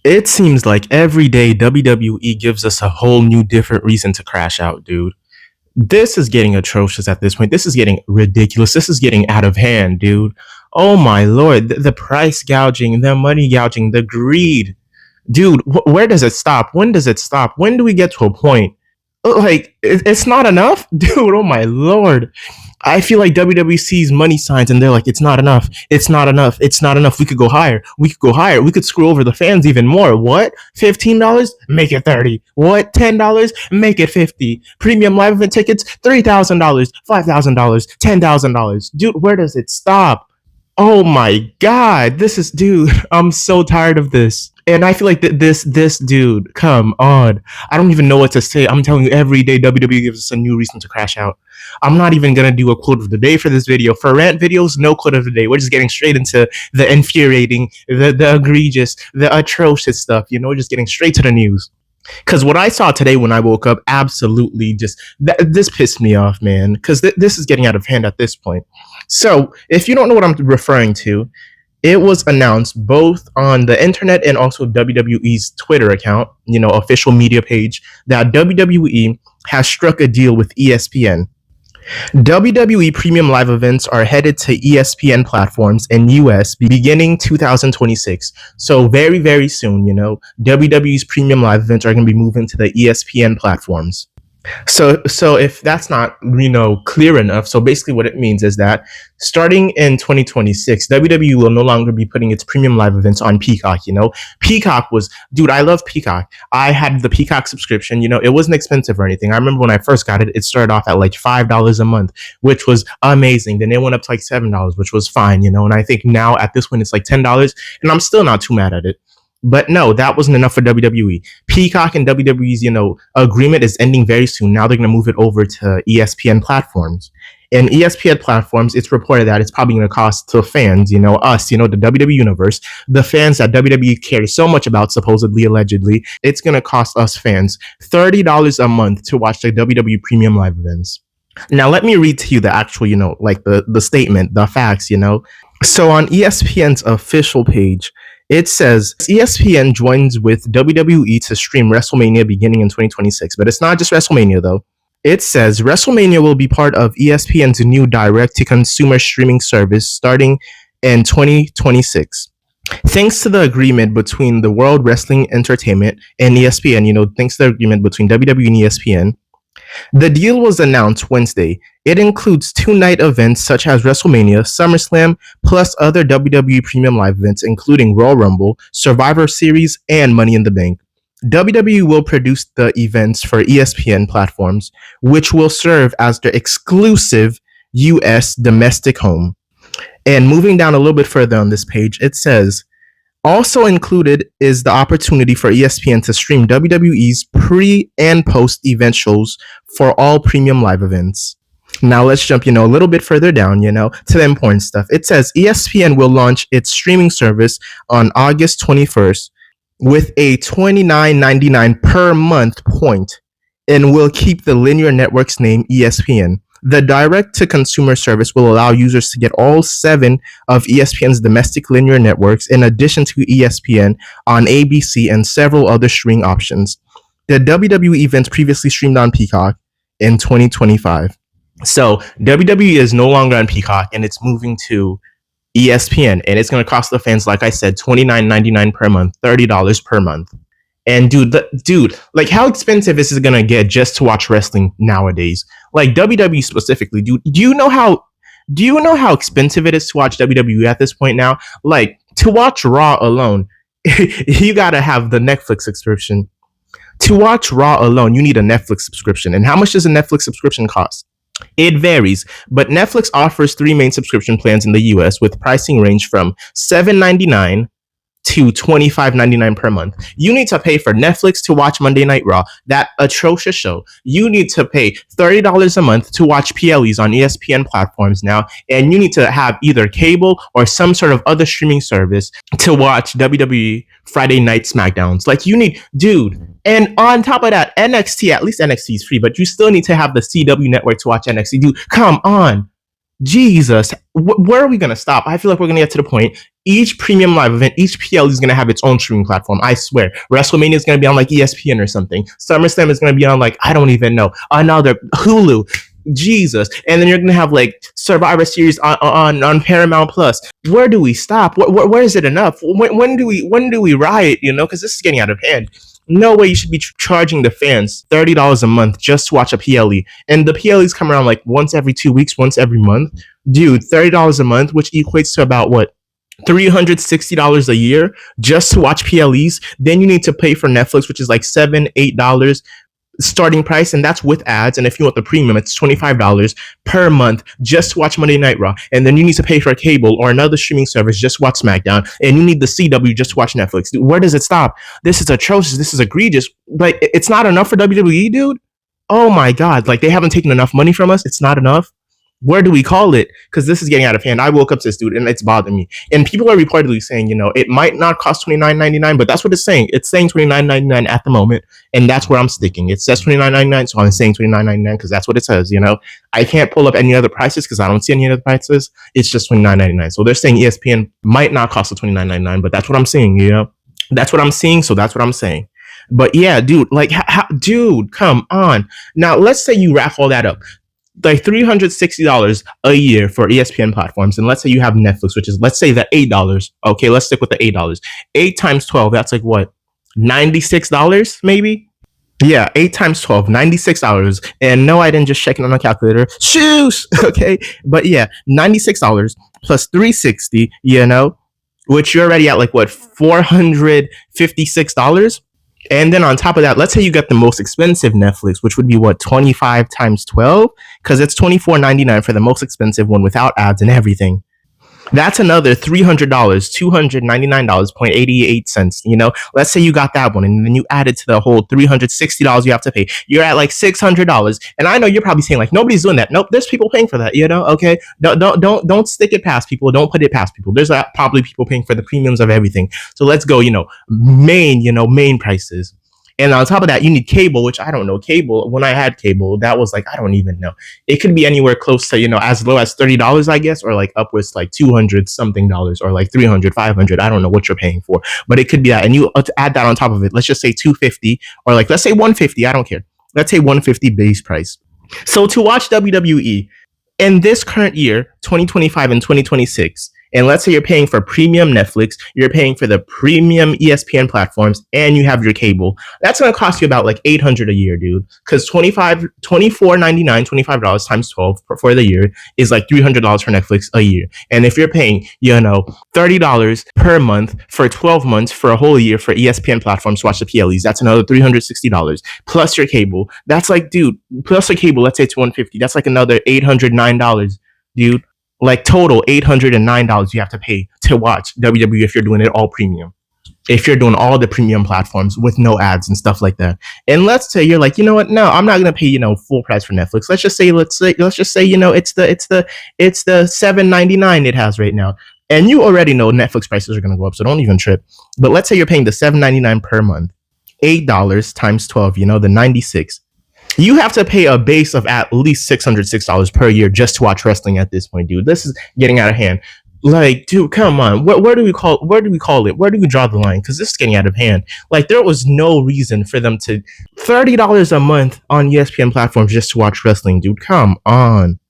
It seems like every day WWE gives us a whole new different reason to crash out, dude. This is getting atrocious at this point. This is getting ridiculous. This is getting out of hand, dude. Oh my lord, the price gouging, the money gouging, the greed. Dude, where does it stop? When does it stop? When do we get to a point? Like, it's not enough? Dude, oh my lord. I feel like WWE sees money signs and they're like, it's not enough. It's not enough. It's not enough. We could go higher. We could go higher. We could screw over the fans even more. What? $15? Make it 30. What? $10? Make it 50. Premium live event tickets? $3,000, $5,000, $10,000. Dude, where does it stop? Oh my god, this is dude. I'm so tired of this, and I feel like this dude. Come on, I don't even know what to say. I'm telling you, every day WWE gives us a new reason to crash out. I'm not even gonna do a quote of the day for this video. For rant videos, no quote of the day. We're just getting straight into the infuriating, the egregious, the atrocious stuff. You know, we're just getting straight to the news. Because what I saw today when I woke up, absolutely just this pissed me off, man. Because this is getting out of hand at this point. So, if you don't know what I'm referring to, it was announced both on the internet and also WWE's Twitter account, official media page, that WWE has struck a deal with ESPN. WWE Premium Live events are headed to ESPN platforms in US beginning 2026. So very, very soon, WWE's Premium Live events are going to be moving to the ESPN platforms. So if that's not clear enough, so basically what it means is that starting in 2026, WWE will no longer be putting its premium live events on Peacock. Peacock was, dude, I love Peacock. I had the Peacock subscription. It wasn't expensive or anything. I remember when I first got it, it started off at like $5 a month, which was amazing. Then it went up to like $7, which was fine. And I think now at this point it's like $10, and I'm still not too mad at it. But no, that wasn't enough for WWE. Peacock and WWE's, agreement is ending very soon. Now they're going to move it over to ESPN platforms. And ESPN platforms, it's reported that it's probably going to cost to fans, us, the WWE universe, the fans that WWE cares so much about, supposedly, allegedly, it's going to cost us fans $30 a month to watch the WWE Premium Live events. Now, let me read to you the actual, like the statement, the facts, So on ESPN's official page, it says ESPN joins with WWE to stream WrestleMania beginning in 2026. But it's not just WrestleMania, though. It says WrestleMania will be part of ESPN's new direct-to-consumer streaming service starting in 2026. Thanks to the agreement between the World Wrestling Entertainment and ESPN, thanks to the agreement between WWE and ESPN, the deal was announced Wednesday. It includes two-night events such as WrestleMania, SummerSlam, plus other WWE Premium Live events including Royal Rumble, Survivor Series, and Money in the Bank. WWE will produce the events for ESPN platforms, which will serve as their exclusive US domestic home. And moving down a little bit further on this page, it says, also included is the opportunity for ESPN to stream WWE's pre and post event shows for all premium live events. Now let's jump, a little bit further down, to the important stuff. It says ESPN will launch its streaming service on August 21st with a $29.99 per month point and will keep the linear network's name ESPN. The direct-to-consumer service will allow users to get all 7 of ESPN's domestic linear networks in addition to ESPN on ABC and several other streaming options. The WWE events previously streamed on Peacock in 2025. So WWE is no longer on Peacock and it's moving to ESPN, and it's going to cost the fans, like I said, $29.99 per month, $30 per month. And dude, like how expensive is it gonna get just to watch wrestling nowadays? Like WWE specifically, dude. Do you know how expensive it is to watch WWE at this point now? Like to watch Raw alone, you gotta have the Netflix subscription. To watch Raw alone, you need a Netflix subscription. And how much does a Netflix subscription cost? It varies, but Netflix offers 3 main subscription plans in the US with pricing range from $7.99 to $25.99 per month. You need to pay for Netflix to watch Monday Night Raw, that atrocious show. You need to pay $30 a month to watch PLEs on ESPN platforms now, and you need to have either cable or some sort of other streaming service to watch WWE Friday Night SmackDowns. Like you need, dude. And on top of that, NXT, at least NXT is free, but you still need to have the CW network to watch NXT. Dude, come on. Jesus, where are we going to stop? I feel like we're going to get to the point. Each premium live event, each PL is going to have its own streaming platform. I swear. WrestleMania is going to be on like ESPN or something. SummerSlam is going to be on like, I don't even know, another Hulu. Jesus. And then you're going to have like Survivor Series on Paramount Plus. Where do we stop? Where is it enough? When do we riot, because this is getting out of hand. No way you should be charging the fans $30 a month just to watch a PLE. And the PLEs come around like once every 2 weeks, once every month. Dude, $30 a month, which equates to about what? $360 a year just to watch PLEs. Then you need to pay for Netflix, which is like $7-8 starting price, and that's with ads. And if you want the premium, it's $25 per month just to watch Monday Night Raw. And then you need to pay for a cable or another streaming service just to watch SmackDown. And you need the CW just to watch Netflix. Dude, where does it stop? This is atrocious. This is egregious. Like, it's not enough for WWE, dude. Oh my God. Like, they haven't taken enough money from us. It's not enough. Where do we call it? Because this is getting out of hand. I woke up to this, dude, and it's bothering me. And people are reportedly saying, it might not cost $29.99, but that's what it's saying. It's saying $29.99 at the moment, and that's where I'm sticking. It says $29.99, so I'm saying $29.99 because that's what it says. I can't pull up any other prices because I don't see any other prices. It's just $29.99. So they're saying ESPN might not cost the $29.99, but that's what I'm seeing. That's what I'm seeing, so that's what I'm saying. But yeah, dude, like, dude, come on. Now, let's say you wrap all that up. Like $360 a year for ESPN platforms, and let's say you have Netflix, which is, let's say, the $8. Okay, let's stick with the $8. 8 times 12, that's like what? $96 maybe? Yeah, 8 times 12, $96. And no, I didn't just check it on a calculator. Shoes! Okay, but yeah, $96 plus $360, which you're already at like what, $456? And then on top of that, let's say you get the most expensive Netflix, which would be what, 25 times 12? Because it's $24.99 for the most expensive one without ads and everything. That's another $300, $299.88. Let's say you got that one, and then you add it to the whole $360 you have to pay. You're at like $600, and I know you're probably saying like nobody's doing that. Nope, there's people paying for that. Okay, don't stick it past people. Don't put it past people. There's probably people paying for the premiums of everything. So let's go. Main prices. And on top of that, you need cable, which I don't know. Cable, when I had cable, that was like, I don't even know. It could be anywhere close to, as low as $30, I guess, or like upwards like $200 something dollars, or like $300, $500. I don't know what you're paying for, but it could be that. And you add that on top of it. Let's just say $250, or like, let's say $150. I don't care. Let's say $150 base price. So to watch WWE in this current year, 2025 and 2026, and let's say you're paying for premium Netflix, you're paying for the premium ESPN platforms, and you have your cable, that's going to cost you about like $800 a year, dude. Because $24.99 times 12 for the year is like $300 for Netflix a year. And if you're paying, $30 per month for 12 months for a whole year for ESPN platforms to watch the PLEs, that's another $360 plus your cable. That's like, dude, plus the cable, let's say it's $150. That's like another $809, dude. Like total $809 you have to pay to watch WWE if you're doing it all premium. If you're doing all the premium platforms with no ads and stuff like that. And let's say you're like, you know what? No, I'm not gonna pay, full price for Netflix. Let's just say, it's the $7.99 it has right now. And you already know Netflix prices are gonna go up, so don't even trip. But let's say you're paying the $7.99 per month, $8 times 12, the 96. You have to pay a base of at least $606 per year just to watch wrestling at this point, dude. This is getting out of hand. Like, dude, come on. Where do we call it? Where do we draw the line? Because this is getting out of hand. Like, there was no reason for them to $30 a month on ESPN platforms just to watch wrestling, dude. Come on.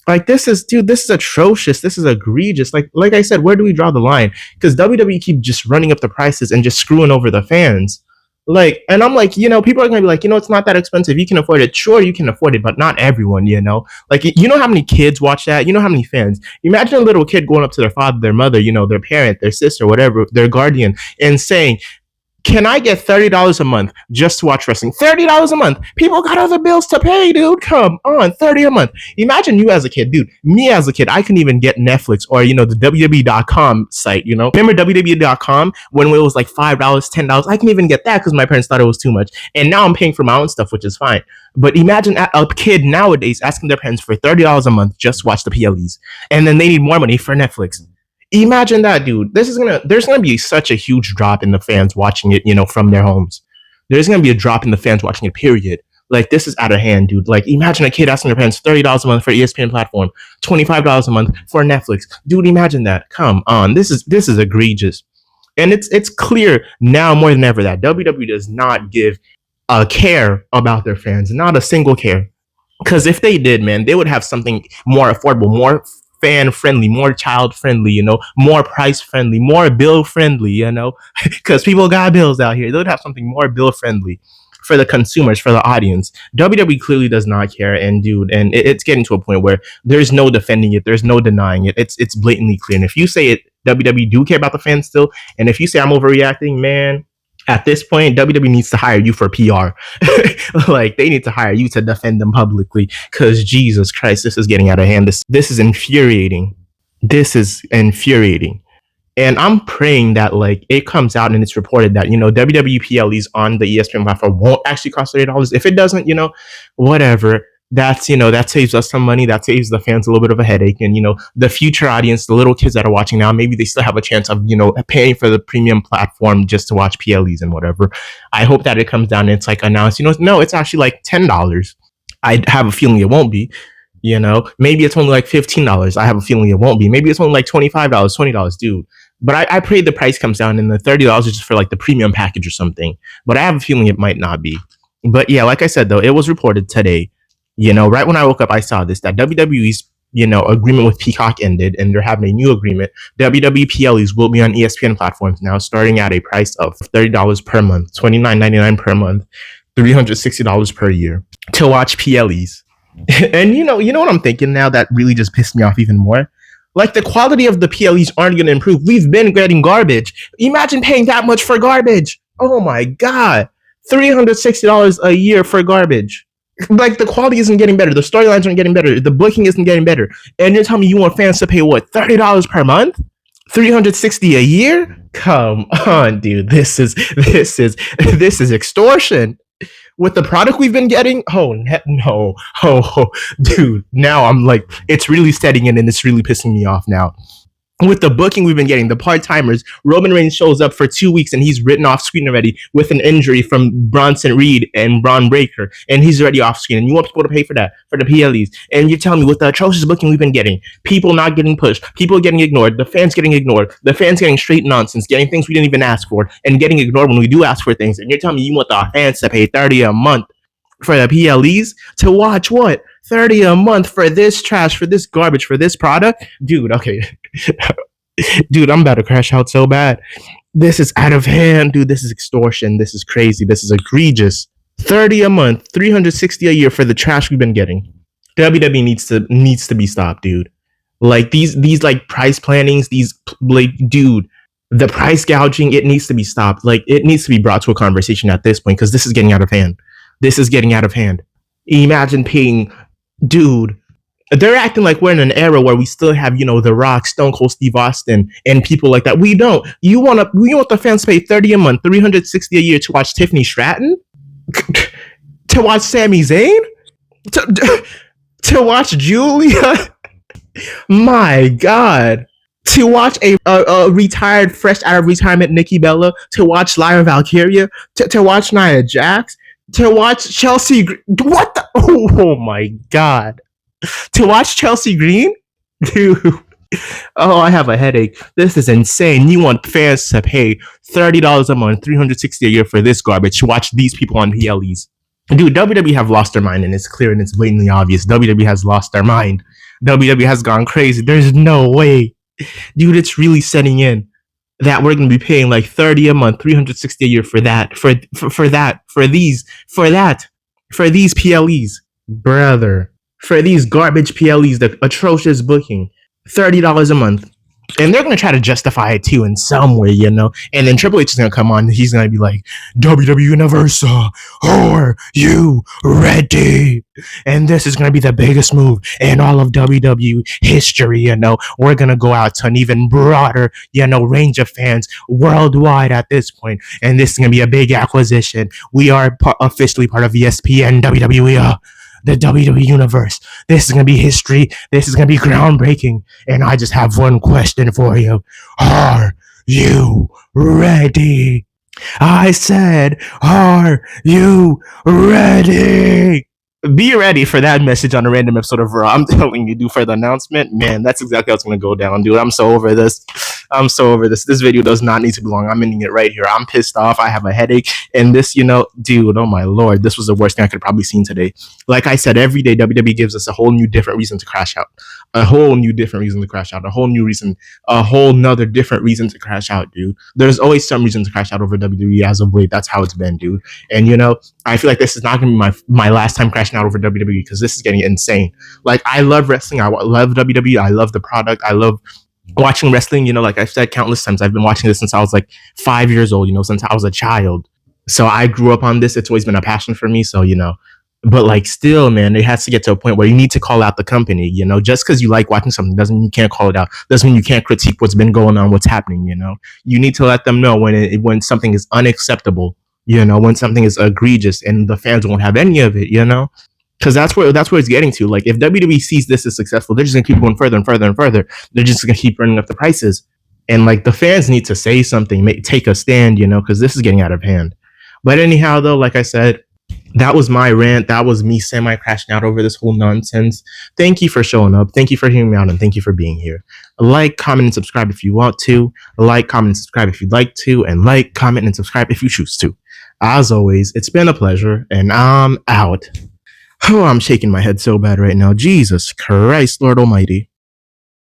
Like, this is atrocious. This is egregious. Like I said, where do we draw the line? Because WWE keep just running up the prices and just screwing over the fans. Like, and I'm like, people are gonna be like, it's not that expensive. You can afford it. Sure, you can afford it, but not everyone, Like, how many kids watch that? How many fans? Imagine a little kid going up to their father, their mother, their parent, their sister, whatever, their guardian, and saying, can I get $30 a month just to watch wrestling? $30 a month. People got other bills to pay, dude. Come on, $30 a month. Imagine you as a kid, dude. Me as a kid, I couldn't even get Netflix or, the WWE.com site, Remember WWE.com when it was like $5, $10? I couldn't even get that because my parents thought it was too much. And now I'm paying for my own stuff, which is fine. But imagine a kid nowadays asking their parents for $30 a month just to watch the PLEs. And then they need more money for Netflix. Imagine that, dude. There's gonna be such a huge drop in the fans watching it, from their homes. There's gonna be a drop in the fans watching it, period. Like this is out of hand, dude. Like imagine a kid asking their parents $30 a month for ESPN platform, $25 a month for Netflix. Dude, imagine that. Come on, this is egregious. And it's clear now more than ever that WWE does not give a care about their fans, not a single care. Because if they did, man, they would have something more affordable, more fan friendly, more child friendly, more price friendly, more bill friendly, because people got bills out here. They would have something more bill friendly for the consumers, for the audience. WWE clearly does not care, and dude, and it's getting to a point where there's no defending it, there's no denying it. It's blatantly clear. And if you say it, WWE do care about the fans still, and if you say I'm overreacting, man, at this point, WWE needs to hire you for PR. Like they need to hire you to defend them publicly. Because Jesus Christ, this is getting out of hand. This is infuriating. This is infuriating. And I'm praying that like it comes out and it's reported that WWE PLEs on the ESPN platform won't actually cost $30. If it doesn't, whatever. That saves us some money. That saves the fans a little bit of a headache. And the future audience, the little kids that are watching now, maybe they still have a chance of paying for the premium platform just to watch PLEs and whatever. I hope that it comes down and it's like announced. No, it's actually like $10. I have a feeling it won't be. Maybe it's only like $15. I have a feeling it won't be. Maybe it's only like $25, $20, dude. But I pray the price comes down and the $30 is just for like the premium package or something. But I have a feeling it might not be. But yeah, like I said though, it was reported today. Right when I woke up, I saw this that WWE's agreement with Peacock ended, and they're having a new agreement. WWE PLEs will be on ESPN platforms now, starting at a price of $30 per month, $29.99 per month, $360 per year to watch PLEs. And you know what I'm thinking now that really just pissed me off even more. Like the quality of the PLEs aren't going to improve. We've been getting garbage. Imagine paying that much for garbage. Oh my god, $360 a year for garbage. Like the quality isn't getting better, the storylines aren't getting better, the booking isn't getting better, and you're telling me you want fans to pay what, $30 per month, $360 a year? Come on, dude, this is extortion. With the product we've been getting, no, dude. Now I'm like, it's really setting in, and it's really pissing me off now. With the booking we've been getting, the part-timers, Roman Reigns shows up for 2 weeks and he's written off screen already with an injury from Bronson Reed and Braun Breaker, and he's already off screen. And you want people to pay for that, for the PLEs. And you're telling me with the atrocious booking we've been getting, people not getting pushed, people getting ignored, the fans getting ignored, the fans getting straight nonsense, getting things we didn't even ask for, and getting ignored when we do ask for things. And you're telling me you want the fans to pay $30 a month for the PLEs to watch what? $30 a month for this trash, for this garbage, for this product? Dude, okay. Dude, I'm about to crash out so bad. This is out of hand, dude. This is extortion. This is crazy. This is egregious. $30 a month, $360 a year for the trash we've been getting. WWE needs to be stopped, dude. Like these like price plannings, these like, dude, the price gouging, it needs to be stopped. Like it needs to be brought to a conversation at this point because this is getting out of hand. This is getting out of hand. Imagine paying, dude. They're acting like we're in an era where we still have, The Rock, Stone Cold Steve Austin, and people like that. We don't. You want the fans to pay $30 a month, $360 a year to watch Tiffany Stratton, to watch Sami Zayn, to watch Julia. My God. To watch a retired, fresh out of retirement Nikki Bella, to watch Lyra Valkyria, to watch Nia Jax, to watch Chelsea. What the? Oh my God. To watch Chelsea Green? Dude. Oh, I have a headache. This is insane. You want fans to pay $30 a month, $360 a year for this garbage to watch these people on PLEs. Dude, WWE have lost their mind, and it's clear and it's blatantly obvious. WWE has lost their mind. WWE has gone crazy. There's no way. Dude, it's really setting in that we're going to be paying like $30 a month, $360 a year for that, for these PLEs. Brother. For these garbage PLEs, the atrocious booking, $30 a month. And they're going to try to justify it too in some way, And then Triple H is going to come on and he's going to be like, WWE Universe, are you ready? And this is going to be the biggest move in all of WWE history, We're going to go out to an even broader, range of fans worldwide at this point. And this is going to be a big acquisition. We are officially part of ESPN, WWE. The WWE Universe. This is going to be history. This is going to be groundbreaking. And I just have one question for you. Are you ready? I said, are you ready? Be ready for that message on a random episode of Raw. I'm telling you, dude, for the announcement, man, that's exactly how it's going to go down, dude. I'm so over this. I'm so over this. This video does not need to be long. I'm ending it right here. I'm pissed off. I have a headache. And this, dude, oh my lord, this was the worst thing I could have probably seen today. Like I said, every day WWE gives us a whole new different reason to crash out. A whole new different reason to crash out. A whole new reason. A whole nother different reason to crash out, dude. There's always some reason to crash out over WWE as of late. That's how it's been, dude. And I feel like this is not going to be my last time crashing out over WWE because this is getting insane. Like I love wrestling. I love WWE. I love the product. I love watching wrestling. Like I've said countless times, I've been watching this since I was like 5 years old. Since I was a child. So I grew up on this. It's always been a passion for me. So but like still, man, it has to get to a point where you need to call out the company. Just because you like watching something doesn't mean you can't call it out. Doesn't mean you can't critique what's been going on, what's happening. You need to let them know when something is unacceptable. When something is egregious and the fans won't have any of it. Because that's where it's getting to. Like if WWE sees this as successful, they're just gonna keep going further and further and further. They're just gonna keep running up the prices, and like the fans need to say something, take a stand, because this is getting out of hand. But anyhow, though, like I said, that was my rant. That was me semi crashing out over this whole nonsense. Thank you for showing up. Thank you for hearing me out, and thank you for being here. Like, comment, and subscribe if you want to. Like, comment, and subscribe if you'd like to, and like, comment, and subscribe if you choose to. As always, it's been a pleasure, and I'm out. Oh, I'm shaking my head so bad right now. Jesus Christ, Lord Almighty.